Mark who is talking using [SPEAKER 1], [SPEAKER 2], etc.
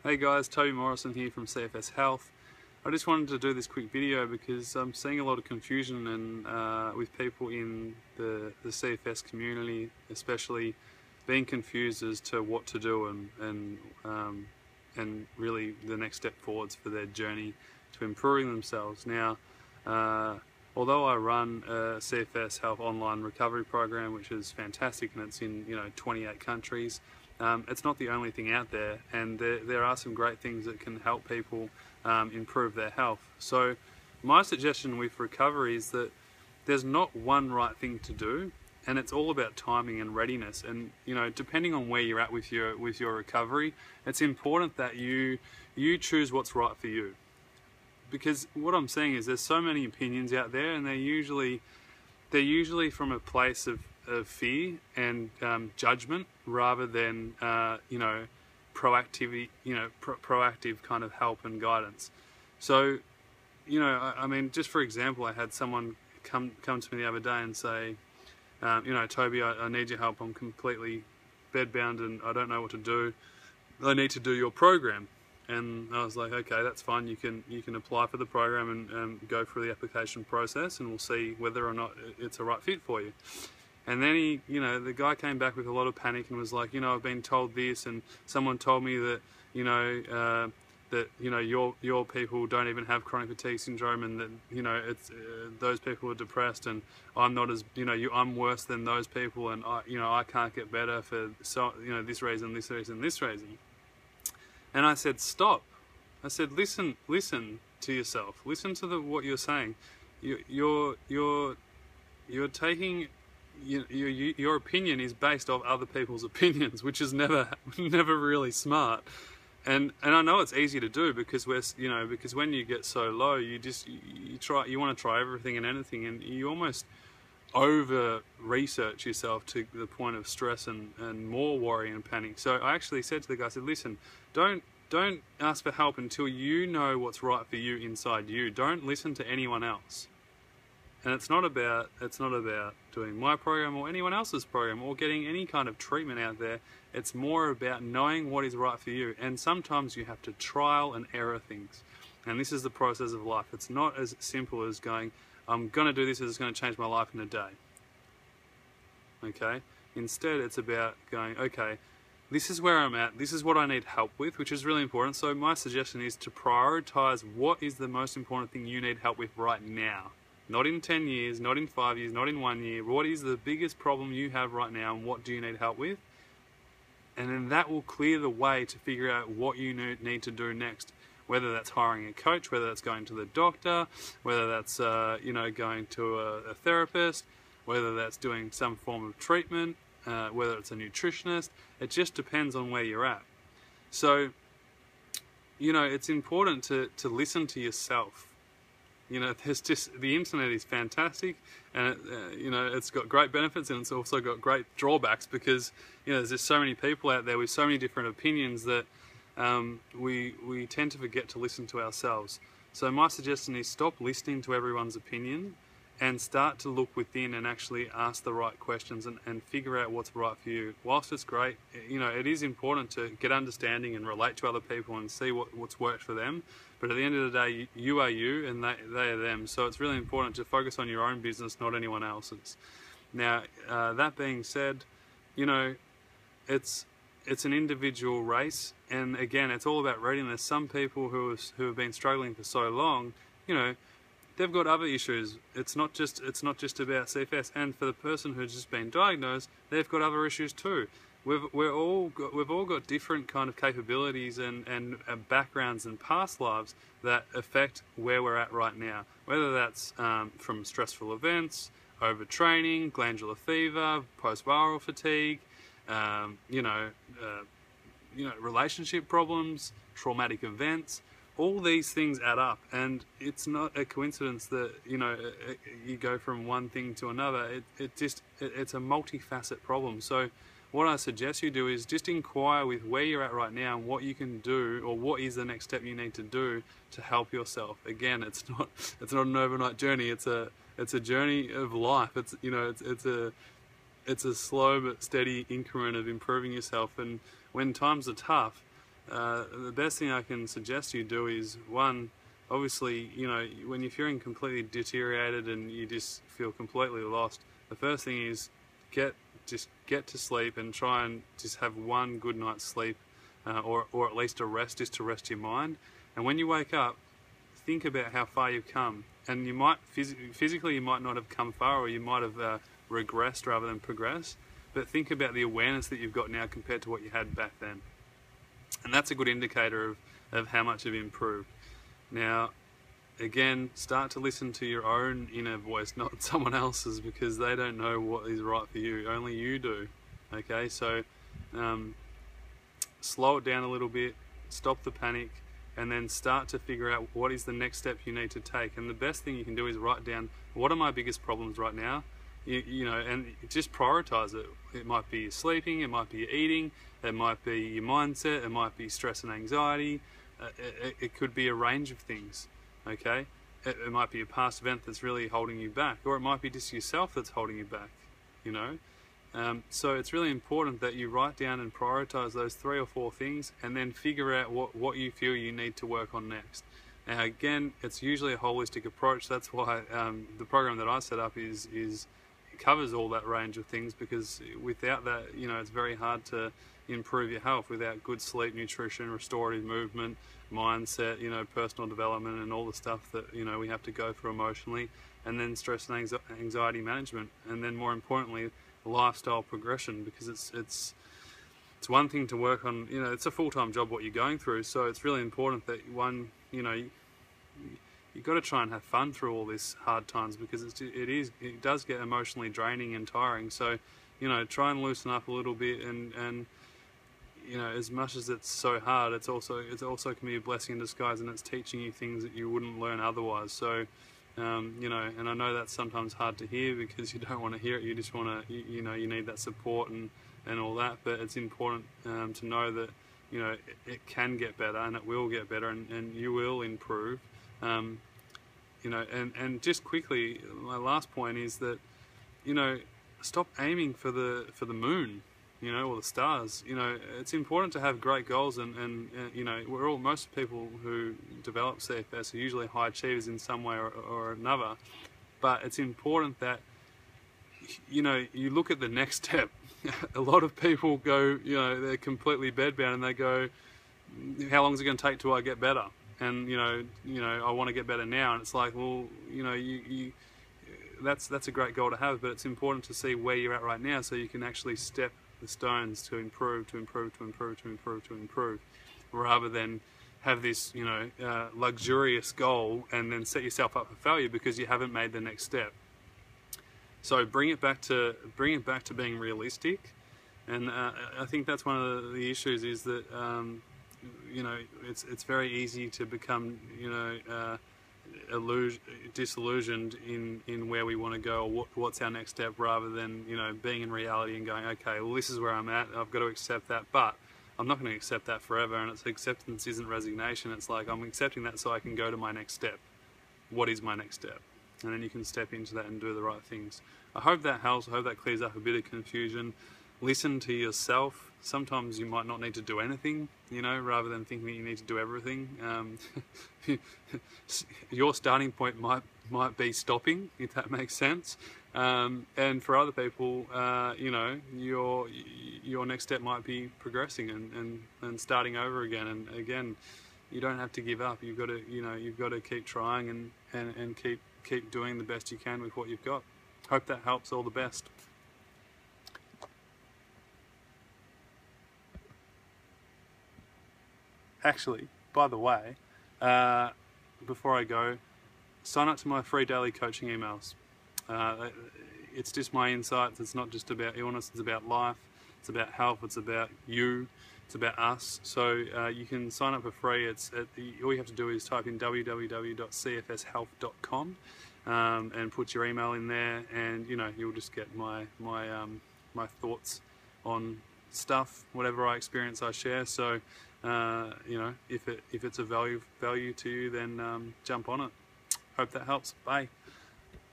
[SPEAKER 1] Hey guys, Toby Morrison here from CFS Health. I just wanted to do this quick video because I'm seeing a lot of confusion with people in the CFS community, especially being confused as to what to do and really the next step forwards for their journey to improving themselves. Now, although I run a CFS Health online recovery program, which is fantastic, and it's in 28 countries. It's not the only thing out there, and there are some great things that can help people improve their health. So my suggestion with recovery is that there's not one right thing to do, and it's all about timing and readiness. And depending on where you're at with your recovery, it's important that you choose what's right for you. Because what I'm saying is there's so many opinions out there, and they're usually from a place of fear and judgment rather than proactive kind of help and guidance. So I mean, just for example, I had someone come to me the other day and say, Toby, I need your help. I'm completely bedbound and I don't know what to do. I need to do your program. And I was like, okay, that's fine. You can apply for the program and go through the application process, and we'll see whether or not it's a right fit for you. And then the guy came back with a lot of panic and was like, I've been told this, and someone told me that, your people don't even have chronic fatigue syndrome, and that, it's those people are depressed, and I'm not as, I'm worse than those people, and I can't get better for this reason, this reason, this reason. And I said, stop. I said, listen to yourself. Listen to what you're saying. You're taking your opinion is based off other people's opinions, which is never really smart. And I know it's easy to do because because when you get so low, you want to try everything and anything, and you almost over research yourself to the point of stress and more worry and panic. So I actually said to the guy, I said, listen, don't ask for help until you know what's right for you inside you. Don't listen to anyone else. And it's not about doing my program or anyone else's program or getting any kind of treatment out there. It's more about knowing what is right for you. And sometimes you have to trial and error things. And this is the process of life. It's not as simple as going, I'm going to do this and it's going to change my life in a day. Okay? Instead, it's about going, okay, this is where I'm at, this is what I need help with, which is really important. So my suggestion is to prioritize what is the most important thing you need help with right now. Not in 10 years, not in 5 years, not in 1 year. What is the biggest problem you have right now, and what do you need help with? And then that will clear the way to figure out what you need to do next. Whether that's hiring a coach, whether that's going to the doctor, whether that's going to a therapist, whether that's doing some form of treatment, whether it's a nutritionist. It just depends on where you're at. So it's important to listen to yourself. There's just, the internet is fantastic, and it's got great benefits, and it's also got great drawbacks because there's just so many people out there with so many different opinions that we tend to forget to listen to ourselves. So my suggestion is stop listening to everyone's opinion and start to look within and actually ask the right questions and figure out what's right for you. Whilst it's great, it is important to get understanding and relate to other people and see what's worked for them. But at the end of the day, you are you and they are them. So it's really important to focus on your own business, not anyone else's. Now, that being said, it's an individual race, and again, it's all about readiness. Some people who have been struggling for so long, they've got other issues. It's not just about CFS. And for the person who's just been diagnosed, they've got other issues too. We've all got different kind of capabilities and backgrounds and past lives that affect where we're at right now. Whether that's from stressful events, overtraining, glandular fever, post-viral fatigue, relationship problems, traumatic events. All these things add up, and it's not a coincidence that you go from one thing to another. It's a multifaceted problem. So what I suggest you do is just inquire with where you're at right now and what you can do, or what is the next step you need to do to help yourself. Again, it's not an overnight journey. It's a journey of life. It's a slow but steady increment of improving yourself. And when times are tough, the best thing I can suggest you do is, one, obviously, you know, when you're feeling completely deteriorated and you just feel completely lost, the first thing is just get to sleep and try and just have one good night's sleep, or at least a rest, just to rest your mind. And when you wake up, think about how far you've come. And you might physically you might not have come far, or you might have regressed rather than progressed. But think about the awareness that you've got now compared to what you had back then. And that's a good indicator of how much you've improved. Now, again, start to listen to your own inner voice, not someone else's, because they don't know what is right for you. Only you do. Okay, so slow it down a little bit, stop the panic, and then start to figure out what is the next step you need to take. And the best thing you can do is write down, what are my biggest problems right now? You know, and just prioritize it. It might be your sleeping, it might be your eating, it might be your mindset, it might be stress and anxiety, it could be a range of things, okay? It might be a past event that's really holding you back, or it might be just yourself that's holding you back, you know? So it's really important that you write down and prioritize those 3 or 4 things, and then figure out what you feel you need to work on next. Now again, it's usually a holistic approach. That's why the program that I set up covers all that range of things, because without that, you know, it's very hard to improve your health without good sleep, nutrition, restorative movement, mindset, you know, personal development, and all the stuff that, you know, we have to go through emotionally, and then stress and anxiety management, and then more importantly, lifestyle progression, because it's one thing to work on, you know, it's a full-time job what you're going through, so it's really important that, one, you know, you've got to try and have fun through all these hard times, because it does get emotionally draining and tiring. So, you know, try and loosen up a little bit, and you know, as much as it's so hard, it also can be a blessing in disguise, and it's teaching you things that you wouldn't learn otherwise. So, you know, and I know that's sometimes hard to hear, because you don't want to hear it. You just want to, you know, you need that support and all that. But it's important to know that, you know, it can get better, and it will get better, and you will improve. You know, and just quickly, my last point is that, you know, stop aiming for the moon, you know, or the stars. You know, it's important to have great goals, and you know, most people who develop CFS are usually high achievers in some way or another. But it's important that, you know, you look at the next step. A lot of people go, you know, they're completely bedbound, and they go, how long is it going to take till I get better? And you know, I want to get better now. And it's like, well, you know, that's a great goal to have, but it's important to see where you're at right now, so you can actually step the stones to improve, rather than have this, you know, luxurious goal and then set yourself up for failure because you haven't made the next step. So bring it back to being realistic, and I think that's one of the issues, is that you know, it's very easy to become, you know, disillusioned in where we want to go, or what's our next step, rather than, you know, being in reality and going, okay, well, this is where I'm at, I've got to accept that, but I'm not going to accept that forever. And it's acceptance isn't resignation. It's like, I'm accepting that so I can go to my next step. What is my next step? And then you can step into that and do the right things. I hope that helps. I hope that clears up a bit of confusion. Listen to yourself. Sometimes you might not need to do anything, you know, rather than thinking that you need to do everything. Your starting point might be stopping, if that makes sense. And for other people, you know, your next step might be progressing and starting over again. And again, you don't have to give up. You've got to, you know, you've got to keep trying and keep doing the best you can with what you've got. Hope that helps. All the best. Actually, by the way, before I go, sign up to my free daily coaching emails. It's just my insights. It's not just about illness. It's about life. It's about health. It's about you. It's about us. So you can sign up for free. All you have to do is type in www.cfshealth.com and put your email in there, and you know, you'll just get my thoughts on stuff, whatever I experience, I share. So you know, if it's a value to you, then jump on it. Hope that helps. Bye.